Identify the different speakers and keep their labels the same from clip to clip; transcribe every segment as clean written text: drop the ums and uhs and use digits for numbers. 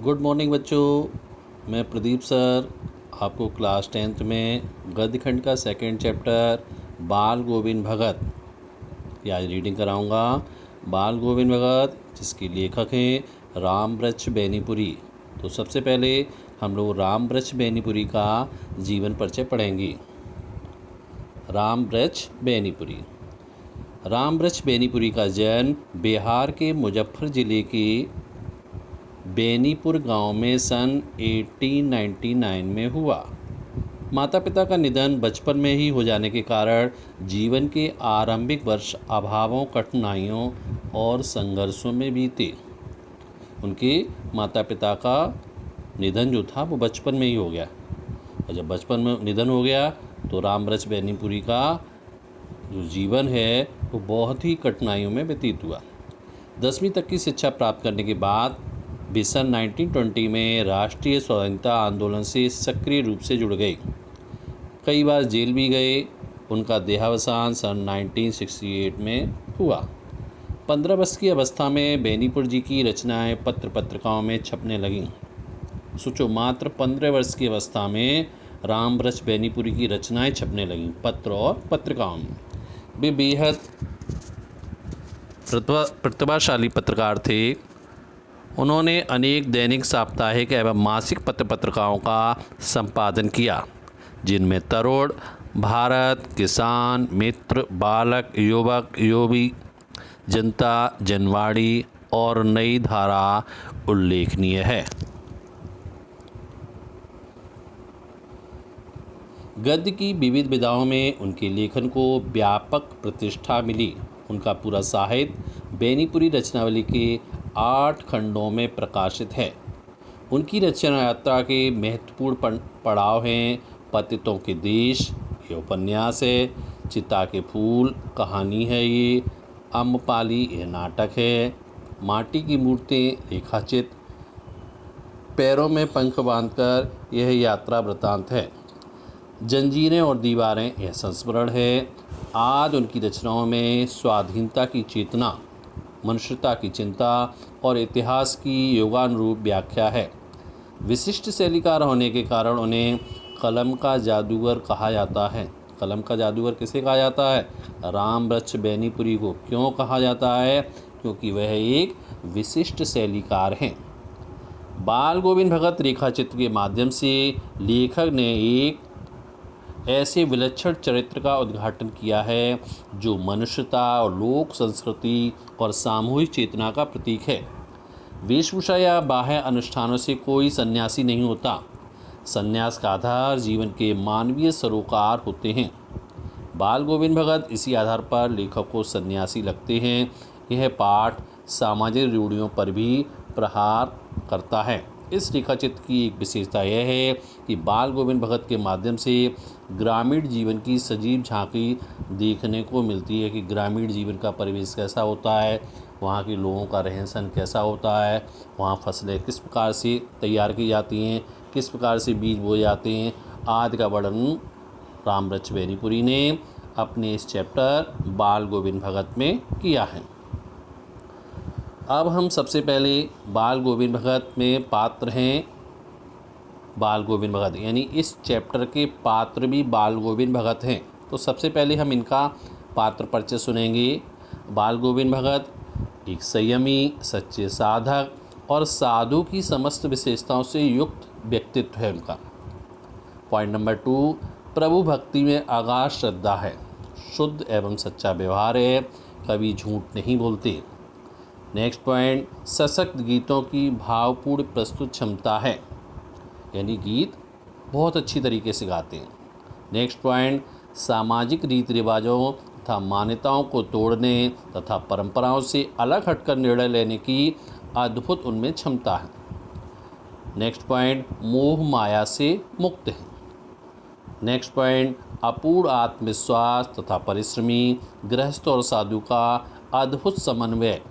Speaker 1: Good morning बच्चों। मैं Pradeep sir आपको क्लास 10th में गद्य खंड का सेकंड चैप्टर बाल गोविंद भगत की आज रीडिंग कराऊंगा। बाल गोविंद भगत जिसके लेखक हैं राम वृक्ष बेनीपुरी। तो सबसे पहले हम लोग राम वृक्ष बेनीपुरी का जीवन परिचय पढ़ेंगे। राम वृक्ष बेनीपुरी। राम वृक्ष बेनीपुरी का जन्म बिहार के मुजफ्फर ज़िले के बेनीपुर गांव में सन 1899 में हुआ। माता पिता का निधन बचपन में ही हो जाने के कारण जीवन के आरंभिक वर्ष अभावों, कठिनाइयों और संघर्षों में बीते। उनके माता पिता का निधन जो था वो बचपन में ही हो गया, और जब बचपन में निधन हो गया तो राम वृक्ष बेनीपुरी का जो जीवन है वो बहुत ही कठिनाइयों में व्यतीत हुआ। 10वीं तक की शिक्षा प्राप्त करने के बाद वे सन 1920 में राष्ट्रीय स्वतंत्रता आंदोलन से सक्रिय रूप से जुड़ गए। कई बार जेल भी गए। उनका देहावसान सन 1968 में हुआ। 15 वर्ष की अवस्था में बेनीपुर जी की रचनाएं पत्र पत्रिकाओं में छपने लगीं। सोचो, मात्र 15 वर्ष की अवस्था में राम वृक्ष बेनीपुरी की रचनाएं छपने लगीं पत्र और पत्रिकाओं में। वे बेहद प्रतिभाशाली पत्रकार थे। उन्होंने अनेक दैनिक, साप्ताहिक एवं मासिक पत्र पत्रिकाओं का संपादन किया, जिनमें तरुण, भारत, किसान, मित्र, बालक, युवक, युवी, जनता, जनवाणी और नई धारा उल्लेखनीय है। गद्य की विविध विधाओं में उनके लेखन को व्यापक प्रतिष्ठा मिली। उनका पूरा साहित्य बेनीपुरी रचनावली के 8 खंडों में प्रकाशित है। उनकी रचना यात्रा के महत्वपूर्ण पड़ाव हैं पतितों के देश, ये उपन्यास है, चिता के फूल कहानी है, ये अम्रपाली ये नाटक है, माटी की मूर्तें रेखाचित्र, पैरों में पंख बांधकर यह यात्रा वृतांत है, जंजीरें और दीवारें यह संस्मरण है। आज उनकी रचनाओं में स्वाधीनता की चेतना, मनुष्यता की चिंता और इतिहास की योगानुरूप व्याख्या है। विशिष्ट शैलीकार होने के कारण उन्हें कलम का जादूगर कहा जाता है। कलम का जादूगर किसे कहा जाता है? राम वृक्ष बेनीपुरी को। क्यों कहा जाता है? क्योंकि वह एक विशिष्ट शैलीकार हैं। बाल गोविंद भगत रेखाचित्र के माध्यम से लेखक ने एक ऐसे विलक्षण चरित्र का उद्घाटन किया है जो मनुष्यता और लोक संस्कृति और सामूहिक चेतना का प्रतीक है। वेशभूषा या बाह्य अनुष्ठानों से कोई सन्यासी नहीं होता। सन्यास का आधार जीवन के मानवीय सरोकार होते हैं। बाल गोविंद भगत इसी आधार पर लेखक को सन्यासी लगते हैं। यह पाठ सामाजिक रूढ़ियों पर भी प्रहार करता है। इस रेखाचित्र की एक विशेषता यह है कि बाल गोविंद भगत के माध्यम से ग्रामीण जीवन की सजीव झांकी देखने को मिलती है कि ग्रामीण जीवन का परिवेश कैसा होता है, वहाँ के लोगों का रहन सहन कैसा होता है, वहाँ फसलें किस प्रकार से तैयार की जाती हैं, किस प्रकार से बीज बोए जाते हैं, आदि का वर्णन राम वृक्ष बेनीपुरी ने अपने इस चैप्टर बाल गोविंद भगत में किया है। अब हम सबसे पहले बाल गोविंद भगत में पात्र हैं बाल गोविंद भगत, यानी इस चैप्टर के पात्र भी बाल गोविंद भगत हैं। तो सबसे पहले हम इनका पात्र परिचय सुनेंगे। बाल गोविंद भगत एक संयमी, सच्चे साधक और साधु की समस्त विशेषताओं से युक्त व्यक्तित्व है उनका। पॉइंट नंबर 2, प्रभु भक्ति में अगाध श्रद्धा है, शुद्ध एवं सच्चा व्यवहार है, कभी झूठ नहीं बोलते। नेक्स्ट पॉइंट, सशक्त गीतों की भावपूर्ण प्रस्तुत क्षमता है, यानी गीत बहुत अच्छी तरीके से गाते हैं। नेक्स्ट पॉइंट, सामाजिक रीति रिवाजों तथा मान्यताओं को तोड़ने तथा परंपराओं से अलग हटकर निर्णय लेने की अद्भुत उनमें क्षमता है। नेक्स्ट पॉइंट, मोह माया से मुक्त है। नेक्स्ट पॉइंट, अपूर्ण आत्मविश्वास तथा परिश्रमी गृहस्थ और साधु का अद्भुत समन्वय।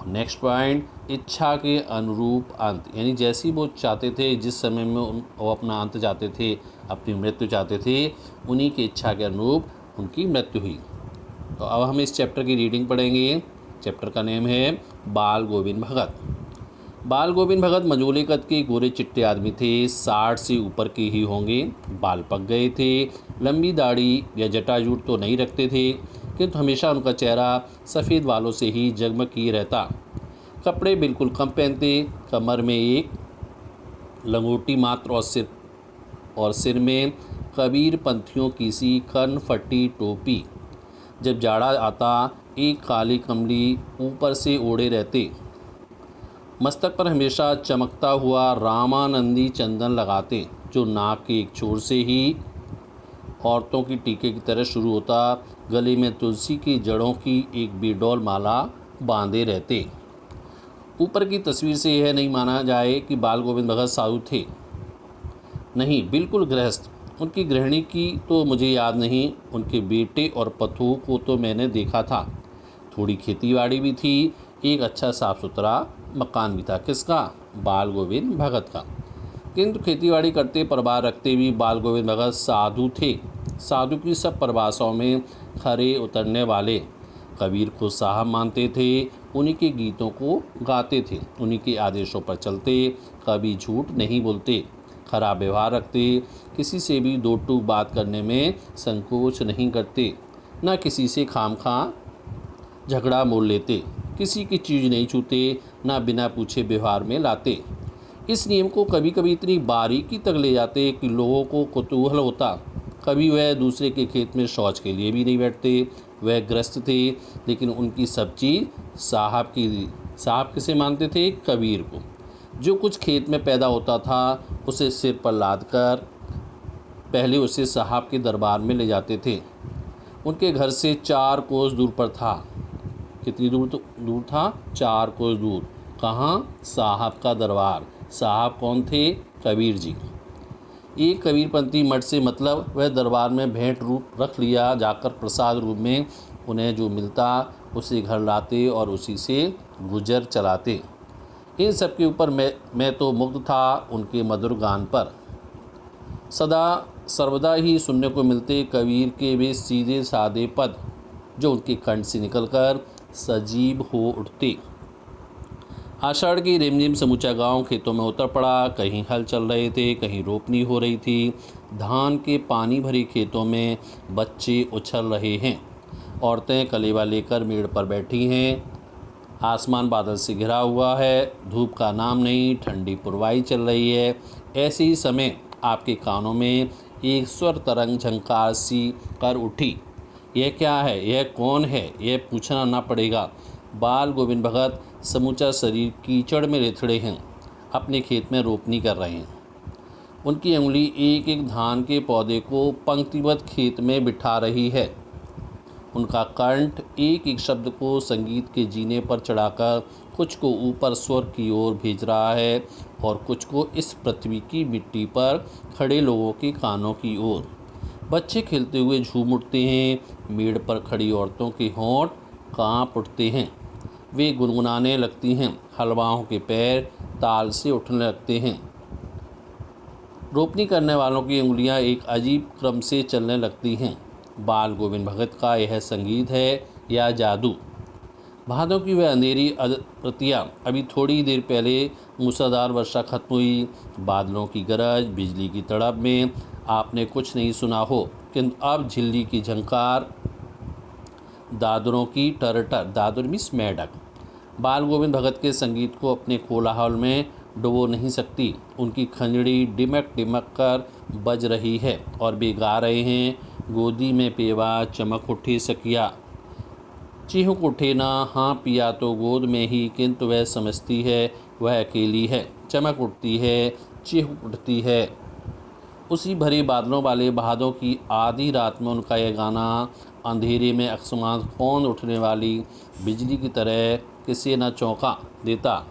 Speaker 1: नेक्स्ट पॉइंट, इच्छा के अनुरूप अंत, यानी जैसी वो चाहते थे, जिस समय में वो अपना अंत चाहते थे, अपनी मृत्यु चाहते थे, उन्हीं की इच्छा के अनुरूप उनकी मृत्यु हुई। तो अब हम इस चैप्टर की रीडिंग पढ़ेंगे। चैप्टर का नेम है बाल गोविंद भगत। बाल गोविंद भगत मंझोले कद के गोरे चिट्टे आदमी थे। 60 से ऊपर के ही होंगे। बाल पक गए थे। लंबी दाढ़ी या जटाजूट तो नहीं रखते थे, किंतु हमेशा उनका चेहरा सफ़ेद बालों से ही जगमग किए रहता। कपड़े बिल्कुल कम पहनते। कमर में एक लंगोटी मात्र और सिर में कबीर पंथियों की सी कनफटी टोपी। जब जाड़ा आता एक काली कमली ऊपर से ओढ़े रहते। मस्तक पर हमेशा चमकता हुआ रामानंदी चंदन लगाते, जो नाक के एक छोर से ही औरतों की टीके की तरह शुरू होता। गले में तुलसी की जड़ों की एक बेडौल माला बांधे रहते। ऊपर की तस्वीर से यह नहीं माना जाए कि बाल गोविंद भगत साधु थे। नहीं, बिल्कुल गृहस्थ। उनकी गृहिणी की तो मुझे याद नहीं। उनके बेटे और पतों को तो मैंने देखा था। थोड़ी खेतीबाड़ी भी थी। एक अच्छा साफ सुथरा मकान भी था। किसका? बाल गोविंद भगत का। किंतु खेतीबाड़ी करते परिवार रखते भी बाल गोविंद भगत साधु थे। साधु की सब परिभाषाओं में खरे उतरने वाले। कबीर को साहब मानते थे। उन्हीं के गीतों को गाते थे। उन्हीं के आदेशों पर चलते। कभी झूठ नहीं बोलते। खराब व्यवहार रखते। किसी से भी दो टूक बात करने में संकोच नहीं करते। न किसी से खामखा झगड़ा मोल लेते। किसी की चीज़ नहीं छूते, ना बिना पूछे व्यवहार में लाते। इस नियम को कभी कभी इतनी बारीकी तक ले जाते कि लोगों को कुतूहल होता। कभी वह दूसरे के खेत में शौच के लिए भी नहीं बैठते। वह ग्रस्त थे, लेकिन उनकी सब चीज़ साहब किसे मानते थे? कबीर को। जो कुछ खेत में पैदा होता था उसे सिर पर लाद कर पहले उसे साहब के दरबार में ले जाते थे। उनके घर से 4 कोस दूर पर था। कितनी दूर था? 4 कोस दूर। कहाँ? साहब का दरबार। साहब कौन थे? कबीर जी। एक कबीरपंथी मठ से मतलब वह दरबार में भेंट रूप रख लिया जाकर प्रसाद रूप में उन्हें जो मिलता उसे घर लाते और उसी से गुजर चलाते। इन सब के ऊपर मैं तो मुग्ध था उनके मधुर गान पर। सदा सर्वदा ही सुनने को मिलते कबीर के वे सीधे सादे पद, जो उनके कंठ से निकलकर सजीव हो उठते। आषाढ़ की रिमझिम समूचा गांव खेतों में उतर पड़ा। कहीं हल चल रहे थे, कहीं रोपनी हो रही थी। धान के पानी भरे खेतों में बच्चे उछल रहे हैं। औरतें कलेवा लेकर मेड़ पर बैठी हैं। आसमान बादल से घिरा हुआ है। धूप का नाम नहीं, ठंडी पुरवाई चल रही है। ऐसे ही समय आपके कानों में एक स्वर तरंग झंकार सी कर उठी। यह क्या है? यह कौन है? यह पूछना ना पड़ेगा। बाल गोविंद भगत समूचा शरीर कीचड़ में रेथड़े हैं। अपने खेत में रोपनी कर रहे हैं। उनकी उंगली एक एक धान के पौधे को पंक्तिबद्ध खेत में बिठा रही है। उनका कंठ एक एक शब्द को संगीत के जीने पर चढ़ाकर कुछ को ऊपर स्वर की ओर भेज रहा है और कुछ को इस पृथ्वी की मिट्टी पर खड़े लोगों के कानों की ओर। बच्चे खेलते हुए झूम उठते हैं। मेड़ पर खड़ी औरतों के होंठ कांप उठते हैं। वे गुनगुनाने लगती हैं। हलवाओं के पैर ताल से उठने लगते हैं। रोपनी करने वालों की उंगलियां एक अजीब क्रम से चलने लगती हैं। बाल गोविंद भगत का यह संगीत है या जादू? भादों की वह अंधेरी प्रतियाँ। अभी थोड़ी देर पहले मूसलाधार वर्षा खत्म हुई। बादलों की गरज, बिजली की तड़प में आपने कुछ नहीं सुना हो, किंतु अब झिल्ली की झंकार, दादरों की टरटर, दादर मीन्स मेढक, बाल गोविंद भगत के संगीत को अपने कोलाहल में डुबो नहीं सकती। उनकी खंजड़ी डिमक डिमक कर बज रही है और वे गा रहे हैं। गोदी में पेवा चमक उठे सकिया, चिहुक उठे ना, हाँ पिया तो गोद में ही, किंतु वह समझती है वह अकेली है। चमक उठती है, चिहुक उठती है। उसी भरे बादलों वाले भादों की आधी रात में उनका यह गाना अंधेरे में अकस्मात कौंध उठने वाली बिजली की तरह किसे न चौंका देता।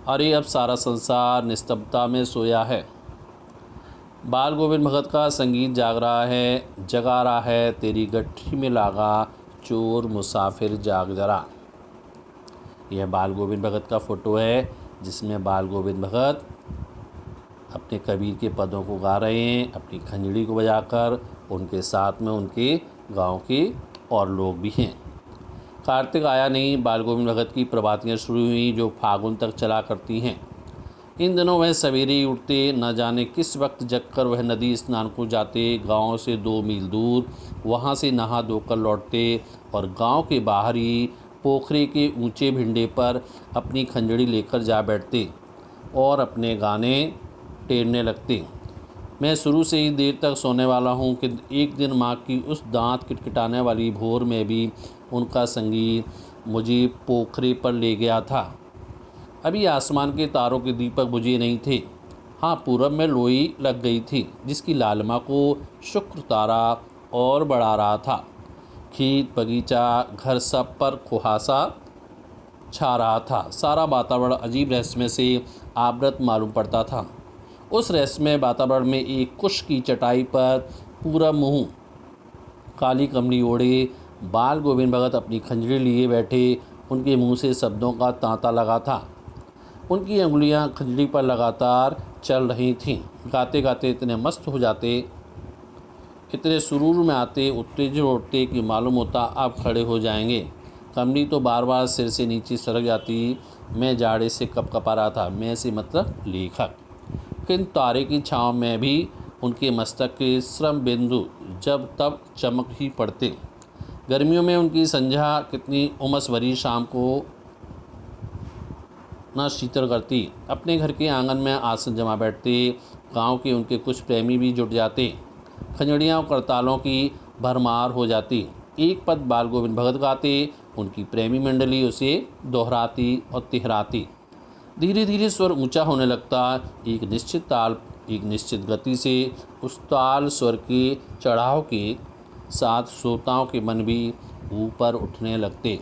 Speaker 1: अरे अब सारा संसार निस्तब्धता में सोया है। बाल गोविंद भगत का संगीत जाग रहा है, जगा रहा है। तेरी गट्ठी में लागा चोर मुसाफिर जाग जरा। यह बाल गोविंद भगत का फ़ोटो है, जिसमें बाल गोविंद भगत अपने कबीर के पदों को गा रहे हैं अपनी खंजड़ी को बजाकर। उनके साथ में उनके गांव के और लोग भी हैं। कार्तिक आया नहीं, बाल गोविंद भगत की प्रभातियाँ शुरू हुई जो फागुन तक चला करती हैं। इन दिनों वह सवेरे ही उठते, न जाने किस वक्त जगकर वह नदी स्नान को जाते, गांव से 2 मील दूर वहां से नहा धोकर लौटते और गांव के बाहर ही पोखरे के ऊंचे भिंडे पर अपनी खंजड़ी लेकर जा बैठते और अपने गाने टेरने लगते। मैं शुरू से ही देर तक सोने वाला हूँ कि एक दिन माँ की उस दांत किटकिटाने वाली भोर में भी उनका संगीत मुझे पोखरे पर ले गया था। अभी आसमान के तारों के दीपक बुझे नहीं थे। हाँ, पूरब में लोई लग गई थी जिसकी लालिमा को शुक्र तारा और बढ़ा रहा था। खेत, बगीचा, घर सब पर कुहासा छा रहा था। सारा वातावरण अजीब रहस्यमय से आवृत मालूम पड़ता था। उस रहस्यमय वातावरण में एक कुश की चटाई पर पूरा मुँह काली कमली ओढ़े बाल गोविंद भगत अपनी खंजरी लिए बैठे। उनके मुंह से शब्दों का तांता लगा था। उनकी अंगुलियां खंजरी पर लगातार चल रही थीं। गाते गाते इतने मस्त हो जाते, इतने सुरूर में आते, उत्तेजित उठते कि मालूम होता अब खड़े हो जाएंगे। कमली तो बार बार सिर से नीचे सरक जाती। मैं जाड़े से कपकपा रहा था। मैं से मतलब लेखक। किंतु तारे की छाँव में भी उनके मस्तक के श्रम बिंदु जब तब चमक ही पड़ते। गर्मियों में उनकी संध्या कितनी उमस भरी शाम को न शीतल करती। अपने घर के आंगन में आसन जमा बैठते। गांव के उनके कुछ प्रेमी भी जुट जाते। खंजड़ियाँ और करतालों की भरमार हो जाती। एक पद बाल गोविंद भगत गाते, उनकी प्रेमी मंडली उसे दोहराती और तिहराती। धीरे धीरे स्वर ऊंचा होने लगता। एक निश्चित ताल, एक निश्चित गति से उस ताल स्वर के चढ़ाव के साथ श्रोताओं के मन भी ऊपर उठने लगते।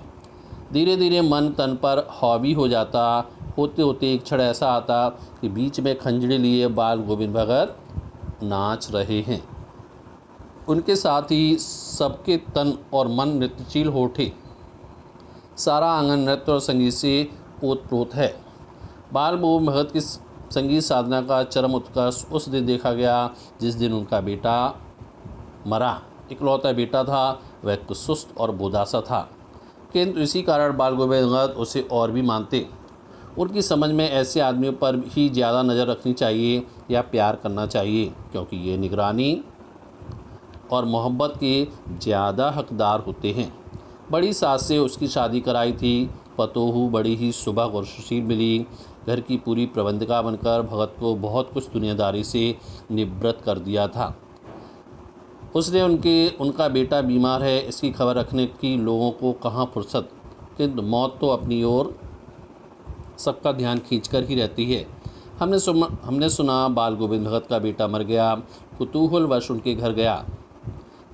Speaker 1: धीरे धीरे मन तन पर हावी हो जाता। होते होते एक क्षण ऐसा आता कि बीच में खंजड़ी लिए बाल गोविंद भगत नाच रहे हैं। उनके साथ ही सबके तन और मन नृत्यशील हो उठे। सारा आंगन नृत्य और संगीत से ओतप्रोत है। बाल गोविंद भगत की संगीत साधना का चरम उत्कर्ष उस दिन देखा गया जिस दिन उनका बेटा मरा। इकलौता बेटा था, वह कुछ सुस्त और बोदासा था, किंतु इसी कारण बाल गोविंद भगत उसे और भी मानते। उनकी समझ में ऐसे आदमियों पर ही ज़्यादा नज़र रखनी चाहिए या प्यार करना चाहिए, क्योंकि ये निगरानी और मोहब्बत के ज़्यादा हकदार होते हैं। बड़ी सास से उसकी शादी कराई थी। पतोहू बड़ी ही सुबह और सुशील मिली। घर की पूरी प्रबंधिका बनकर भगत को बहुत कुछ दुनियादारी से निवृत्त कर दिया था। उसने उनका बेटा बीमार है इसकी खबर रखने की लोगों को कहाँ फुर्सत, किंतु मौत तो अपनी ओर सबका ध्यान खींचकर ही रहती है। हमने सुना बाल गोविंद भगत का बेटा मर गया। कुतूहलवश उनके घर गया,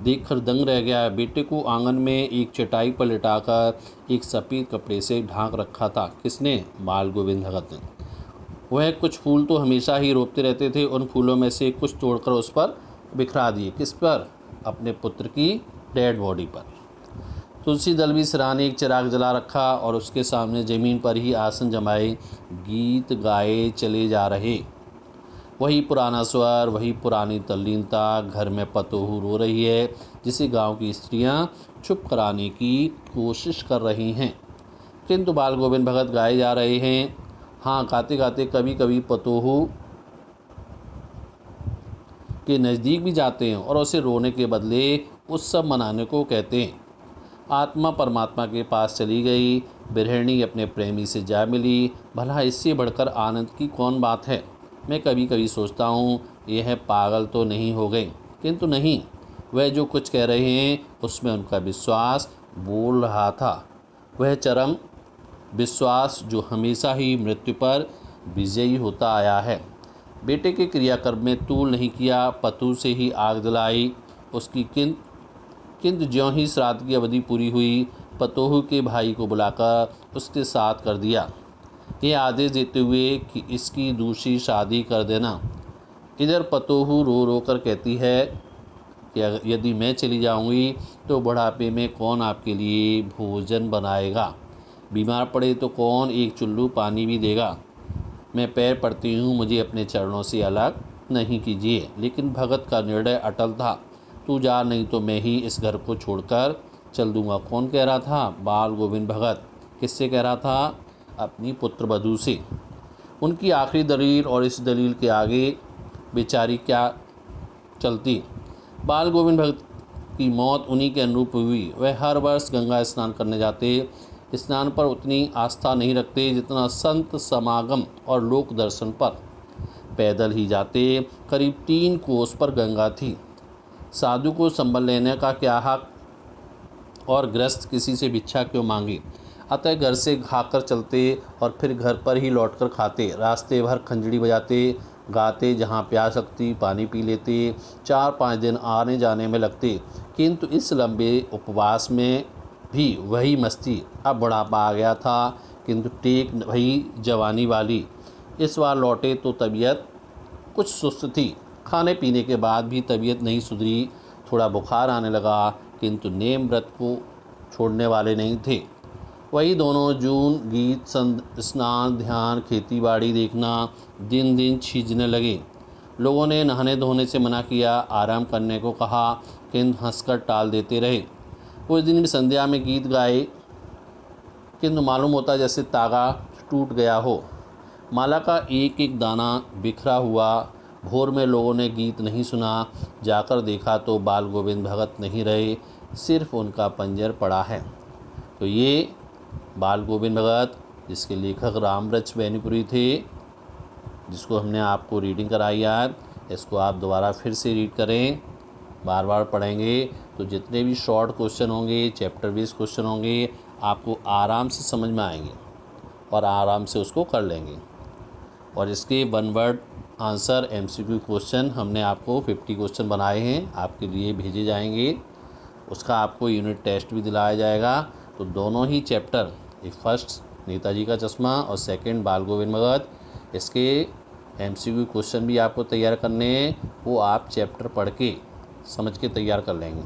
Speaker 1: देखकर दंग रह गया। बेटे को आंगन में एक चटाई पर लिटाकर एक सफ़ेद कपड़े से ढांक रखा था। किसने? बाल गोविंद भगत ने। वह कुछ फूल तो हमेशा ही रोपते रहते थे। उन फूलों में से कुछ तोड़कर उस पर बिखरा दिए। किस पर? अपने पुत्र की डेड बॉडी पर। तुलसी दल भी सिराने एक चिराग जला रखा और उसके सामने ज़मीन पर ही आसन जमाए गीत गाए चले जा रहे। वही पुराना स्वर, वही पुरानी तल्लीनता। घर में पतोहू रो रही है जिसे गांव की स्त्रियां चुप कराने की कोशिश कर रही हैं, किंतु बाल गोविंद भगत गाए जा रहे हैं। हाँ, गाते गाते कभी कभी पतोहू के नज़दीक भी जाते हैं और उसे रोने के बदले उत्सव मनाने को कहते हैं। आत्मा परमात्मा के पास चली गई। बिरहणी अपने प्रेमी से जा मिली। भला इससे बढ़कर आनंद की कौन बात है? मैं कभी कभी सोचता हूँ यह पागल तो नहीं हो गए, किंतु नहीं, वह जो कुछ कह रहे हैं उसमें उनका विश्वास बोल रहा था। वह चरम विश्वास जो हमेशा ही मृत्यु पर विजयी होता आया है। बेटे के क्रियाकर्म में तूल नहीं किया, पतू से ही आग जलाई उसकी। किंतु ज्यों ही श्राद्ध की अवधि पूरी हुई, पतोहू के भाई को बुलाकर उसके साथ कर दिया, ये आदेश देते हुए कि इसकी दूसरी शादी कर देना। इधर पतोहू रो रो कर कहती है कि यदि मैं चली जाऊंगी तो बुढ़ापे में कौन आपके लिए भोजन बनाएगा? बीमार पड़े तो कौन एक चुल्लू पानी भी देगा? मैं पैर पड़ती हूँ, मुझे अपने चरणों से अलग नहीं कीजिए। लेकिन भगत का निर्णय अटल था। तू जा, नहीं तो मैं ही इस घर को छोड़कर चल दूंगा। कौन कह रहा था? बाल गोविंद भगत। किससे कह रहा था? अपनी पुत्रवधू से। उनकी आखिरी दलील और इस दलील के आगे बेचारी क्या चलती। बाल गोविंद भगत की मौत उन्हीं के अनुरूप हुई। वह हर वर्ष गंगा स्नान करने जाते। स्नान पर उतनी आस्था नहीं रखते जितना संत समागम और लोक दर्शन पर। पैदल ही जाते। करीब 3 कोस पर गंगा थी। साधु को संभल लेने का क्या हक, और ग्रस्त किसी से भिक्षा क्यों मांगे? अतः घर से खाकर चलते और फिर घर पर ही लौटकर खाते। रास्ते भर खंजड़ी बजाते, गाते, जहाँ प्यास लगती पानी पी लेते। 4-5 दिन आने जाने में लगते, किंतु इस लंबे उपवास में भी वही मस्ती। अब बुढ़ापा आ गया था, किंतु टेक वही जवानी वाली। इस बार लौटे तो तबीयत कुछ सुस्त थी। खाने पीने के बाद भी तबीयत नहीं सुधरी। थोड़ा बुखार आने लगा, किंतु नेम व्रत को छोड़ने वाले नहीं थे। वही दोनों जून गीत, स्नान, ध्यान, खेती-बाड़ी देखना दिन दिन छीजने लगे। लोगों ने नहाने धोने से मना किया, आराम करने को कहा, किंतु हंसकर टाल देते रहे। कुछ दिन भी संध्या में गीत गाए, किंतु मालूम होता जैसे तागा टूट गया हो। माला का एक एक दाना बिखरा हुआ। भोर में लोगों ने गीत नहीं सुना। जाकर देखा तो बाल गोविंद भगत नहीं रहे, सिर्फ उनका पंजर पड़ा है। तो ये बाल गोविंद भगत, जिसके लेखक रामव्रज बेनीपुरी थे, जिसको हमने आपको रीडिंग कराई आज, इसको आप दोबारा फिर से रीड करें। बार बार पढ़ेंगे तो जितने भी शॉर्ट क्वेश्चन होंगे, चैप्टर बेस्ड क्वेश्चन होंगे, आपको आराम से समझ में आएंगे और आराम से उसको कर लेंगे। और इसके 1 वर्ड आंसर MCQ क्वेश्चन हमने आपको 50 क्वेश्चन बनाए हैं, आपके लिए भेजे जाएंगे। उसका आपको यूनिट टेस्ट भी दिलाया जाएगा। तो दोनों ही चैप्टर, एक फर्स्ट नेताजी का चश्मा और सेकंड बाल गोविंद भगत, इसके MCQ क्वेश्चन भी आपको तैयार करने हैं। वो आप चैप्टर पढ़ के समझ के तैयार कर लेंगे,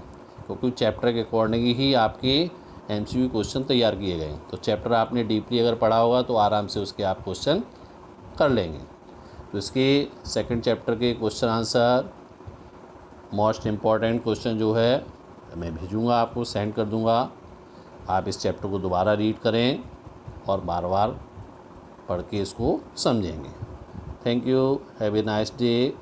Speaker 1: क्योंकि चैप्टर के अकॉर्डिंग ही आपके MCQ क्वेश्चन तैयार किए गए। तो चैप्टर आपने डीपली अगर पढ़ा होगा तो आराम से उसके आप क्वेश्चन कर लेंगे। तो इसके सेकंड चैप्टर के question answer, most important question जो है मैं भेजूँगा, आपको सेंड कर दूँगा। आप इस चैप्टर को दोबारा रीड करें और बार बार पढ़ के इसको समझेंगे। Thank you, have a nice day.